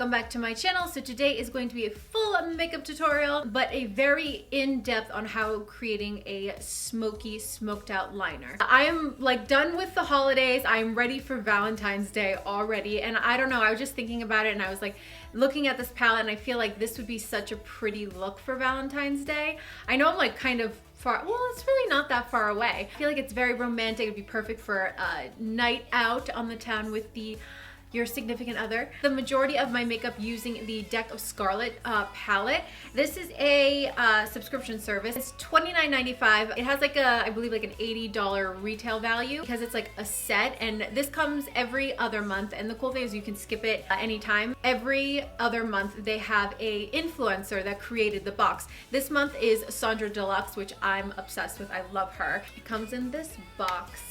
welcome back to my channel. So today is going to be a full makeup tutorial, but a very in-depth on how creating a smoky, smoked out liner. I am like done with the holidays. I'm ready for Valentine's Day already. And I don't know, I was just thinking about it and I was like looking at this palette and I feel like this would be such a pretty look for Valentine's Day. I know I'm like kind of far, well, it's really not that far away. I feel like it's very romantic. It'd be perfect for a night out on the town with your significant other. The majority of my makeup using the Deck of Scarlett palette. This is a subscription service. It's $29.95. It has like I believe like an $80 retail value because it's like a set, and this comes every other month. And the cool thing is you can skip it anytime. Every other month they have a influencer that created the box. This month is Sandra Deluxe, which I'm obsessed with. I love her. It comes in this box,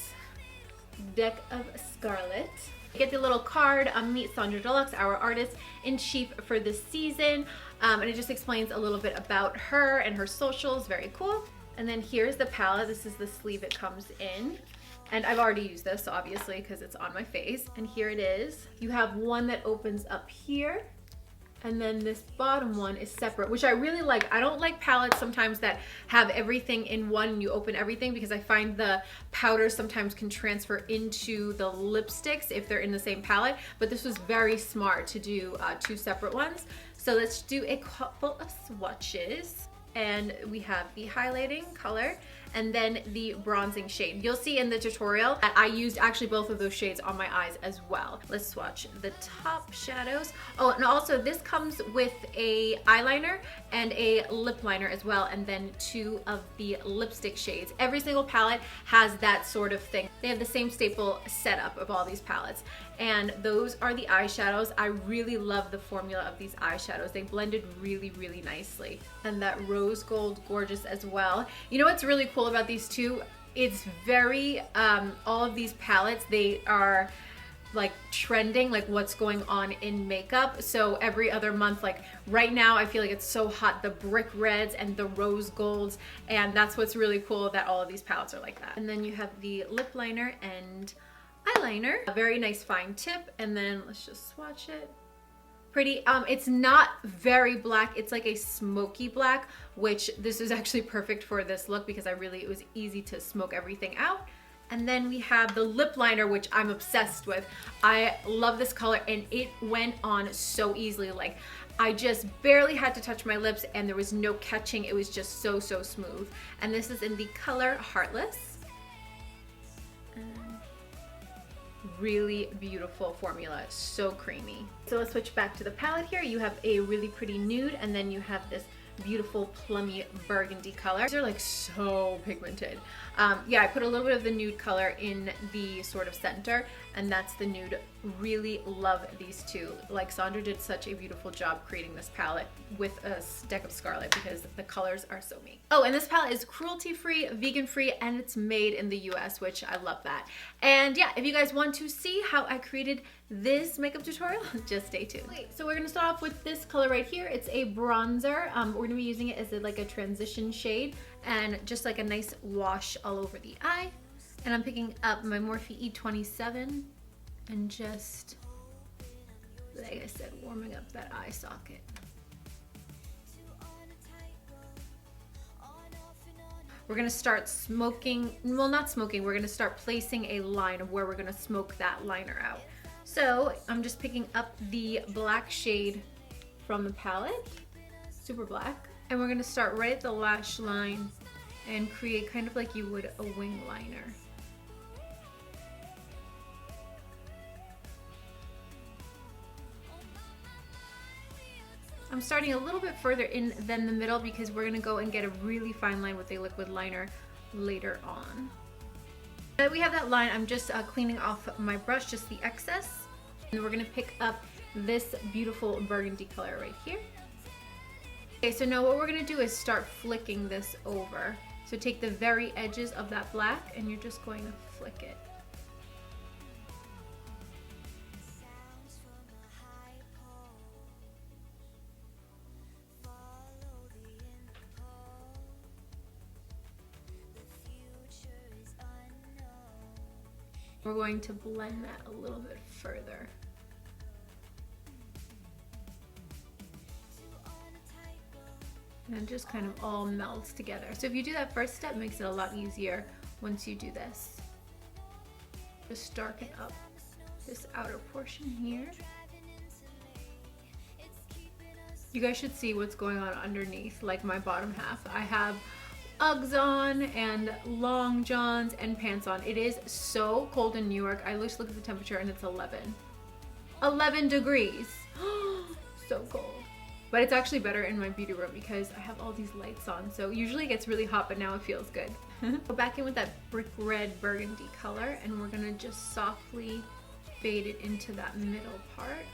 Deck of Scarlett. Get the little card, meet Sandra Deluxe, our artist in chief for this season. And it just explains a little bit about her and her socials, very cool. And then here's the palette. This is the sleeve it comes in. And I've already used this, obviously, because it's on my face. And here it is. You have one that opens up here. And then this bottom one is separate, which I really like. I don't like palettes sometimes that have everything in one and you open everything, because I find the powders sometimes can transfer into the lipsticks if they're in the same palette. But this was very smart to do two separate ones. So let's do a couple of swatches. And we have the highlighting color and then the bronzing shade. You'll see in the tutorial that I used actually both of those shades on my eyes as well. Let's swatch the top shadows. Oh, and also this comes with a eyeliner and a lip liner as well, and then two of the lipstick shades. Every single palette has that sort of thing. They have the same staple setup of all these palettes. And those are the eyeshadows. I really love the formula of these eyeshadows. They blended really, really nicely. And that rose gold, gorgeous as well. You know what's really cool about these two? It's very, all of these palettes, they are like trending, like what's going on in makeup. So every other month, like right now, I feel like it's so hot, the brick reds and the rose golds. And that's what's really cool, that all of these palettes are like that. And then you have the lip liner and eyeliner, a very nice fine tip, and then let's just swatch it. Pretty. It's not very black. It's like a smoky black, which this is actually perfect for this look because it was easy to smoke everything out. And then we have the lip liner, which I'm obsessed with. I love this color and it went on so easily. Like I just barely had to touch my lips and there was no catching. It was just so, so smooth. And this is in the color Heartless. Really beautiful formula, so creamy. So let's switch back to the palette here. You have a really pretty nude, and then you have this beautiful plummy burgundy color. These are like so pigmented. Yeah, I put a little bit of the nude color in the sort of center, and that's the nude. Really love these two. Like Sandra did such a beautiful job creating this palette with a Deck of Scarlett because the colors are so me. Oh, and this palette is cruelty-free, vegan-free, and it's made in the US, which I love that. And yeah, if you guys want to see how I created this makeup tutorial, just stay tuned. So we're gonna start off with this color right here. It's a bronzer. We're gonna be using it as like a transition shade and just like a nice wash all over the eye. And I'm picking up my Morphe E27 and just, like I said, warming up that eye socket. We're gonna start smoking, well, not smoking, we're gonna start placing a line of where we're gonna smoke that liner out. So I'm just picking up the black shade from the palette, super black, and we're gonna start right at the lash line and create kind of like you would a wing liner. I'm starting a little bit further in than the middle because we're gonna go and get a really fine line with a liquid liner later on. Now that we have that line, I'm just cleaning off my brush, just the excess. And we're gonna pick up this beautiful burgundy color right here. Okay, so now what we're gonna do is start flicking this over. So take the very edges of that black and you're just going to flick it. We're going to blend that a little bit further. And it just kind of all melds together. So if you do that first step, it makes it a lot easier once you do this. Just darken up this outer portion here. You guys should see what's going on underneath, like my bottom half. I have Uggs on and long johns and pants on. It is so cold in New York. I just look at the temperature and it's 11 degrees. So cold. But it's actually better in my beauty room because I have all these lights on. So usually it gets really hot, but now it feels good. Go back in with that brick red burgundy color and we're gonna just softly fade it into that middle part.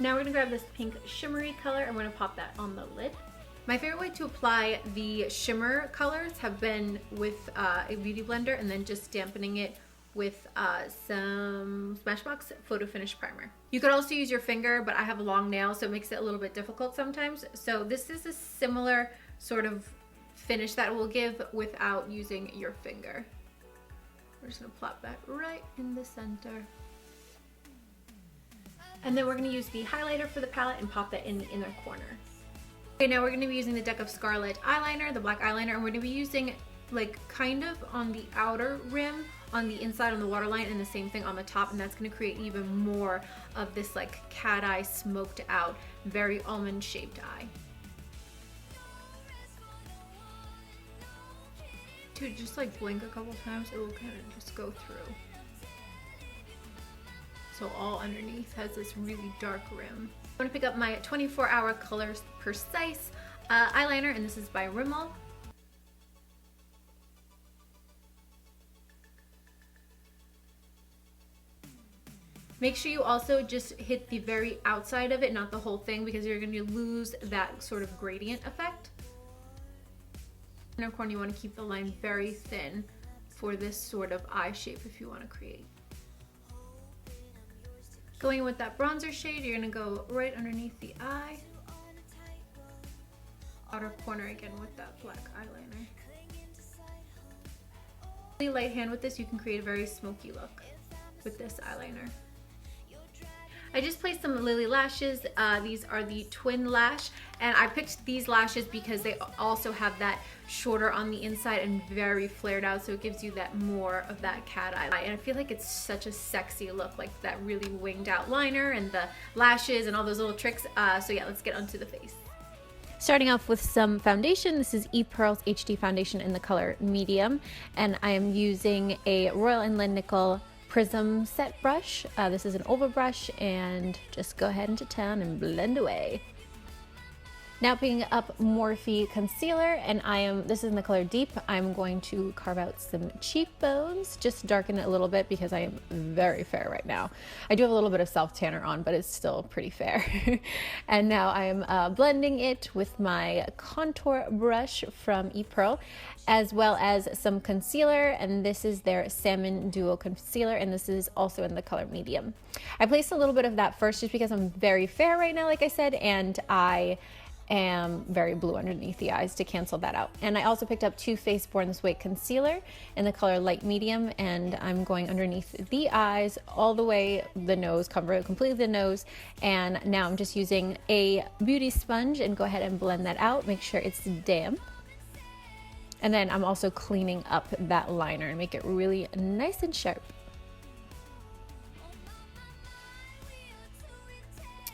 Now we're gonna grab this pink shimmery color and we're gonna pop that on the lid. My favorite way to apply the shimmer colors have been with a beauty blender and then just dampening it with some Smashbox Photo Finish Primer. You could also use your finger, but I have long nails, so it makes it a little bit difficult sometimes. So this is a similar sort of finish that will give without using your finger. We're just gonna plop that right in the center. And then we're gonna use the highlighter for the palette and pop that in the inner corner. Okay, now we're gonna be using the deck of Scarlett eyeliner, the black eyeliner, and we're gonna be using like kind of on the outer rim, on the inside on the waterline, and the same thing on the top, and that's gonna create even more of this like cat eye, smoked out, very almond shaped eye. Dude, just like blink a couple times, it will kind of just go through. So all underneath has this really dark rim. I'm gonna pick up my 24-hour Colors Precise eyeliner, and this is by Rimmel. Make sure you also just hit the very outside of it, not the whole thing, because you're gonna lose that sort of gradient effect. Inner corner, you wanna keep the line very thin for this sort of eye shape if you wanna create. Going in with that bronzer shade, you're gonna go right underneath the eye. Outer corner again with that black eyeliner. Really light hand with this, you can create a very smoky look with this eyeliner. I just placed some Lilly Lashes. These are the twin lash, and I picked these lashes because they also have that shorter on the inside and very flared out, so it gives you that more of that cat eye. And I feel like it's such a sexy look, like that really winged out liner and the lashes and all those little tricks. So yeah, let's get onto the face. Starting off with some foundation. This is ePearl's HD foundation in the color medium, and I am using a Royal Inland Nickel Prism set brush. This is an oval brush, and just go ahead into town and blend away. Now picking up Morphe concealer, and this is in the color Deep. I'm going to carve out some cheekbones, just darken it a little bit because I am very fair right now. I do have a little bit of self tanner on, but it's still pretty fair. And now I am blending it with my contour brush from ePearl, as well as some concealer, and this is their Salmon Duo Concealer, and this is also in the color medium. I placed a little bit of that first just because I'm very fair right now, like I said, and I am very blue underneath the eyes to cancel that out. And I also picked up Too Faced Born This Way concealer in the color light medium, and I'm going underneath the eyes all the way the nose, cover completely the nose, and now I'm just using a beauty sponge and go ahead and blend that out, make sure it's damp. And then I'm also cleaning up that liner and make it really nice and sharp.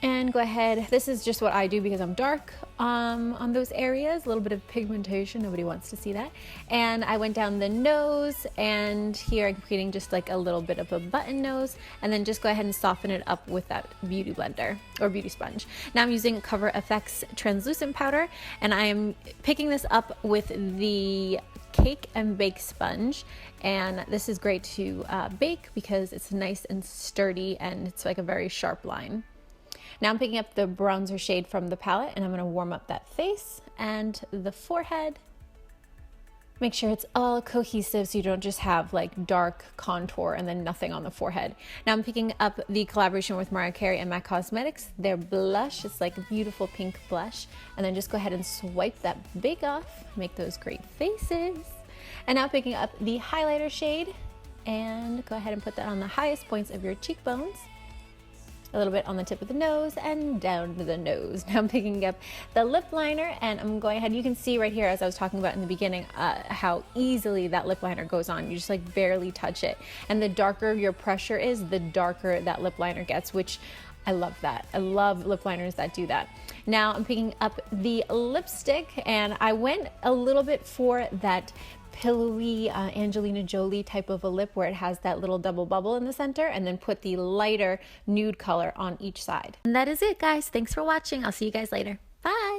And go ahead, this is just what I do because I'm dark on those areas, a little bit of pigmentation, nobody wants to see that. And I went down the nose, and here I'm creating just like a little bit of a button nose, and then just go ahead and soften it up with that beauty blender or beauty sponge. Now I'm using Cover FX translucent powder, and I am picking this up with the Cake and Bake sponge, and this is great to bake because it's nice and sturdy and it's like a very sharp line. Now I'm picking up the bronzer shade from the palette, and I'm going to warm up that face and the forehead. Make sure it's all cohesive so you don't just have like dark contour and then nothing on the forehead. Now I'm picking up the collaboration with Mariah Carey and MAC Cosmetics, their blush. It's like a beautiful pink blush. And then just go ahead and swipe that big off, make those great faces. And now picking up the highlighter shade, and go ahead and put that on the highest points of your cheekbones. a little bit on the tip of the nose and down to the nose. Now I'm picking up the lip liner and I'm going ahead. You can see right here, as I was talking about in the beginning, how easily that lip liner goes on. You just like barely touch it. And the darker your pressure is, the darker that lip liner gets, which I love that. I love lip liners that do that. Now I'm picking up the lipstick and I went a little bit for that pillowy Angelina Jolie type of a lip where it has that little double bubble in the center, and then put the lighter nude color on each side. And that is it, guys. Thanks for watching. I'll see you guys later. Bye.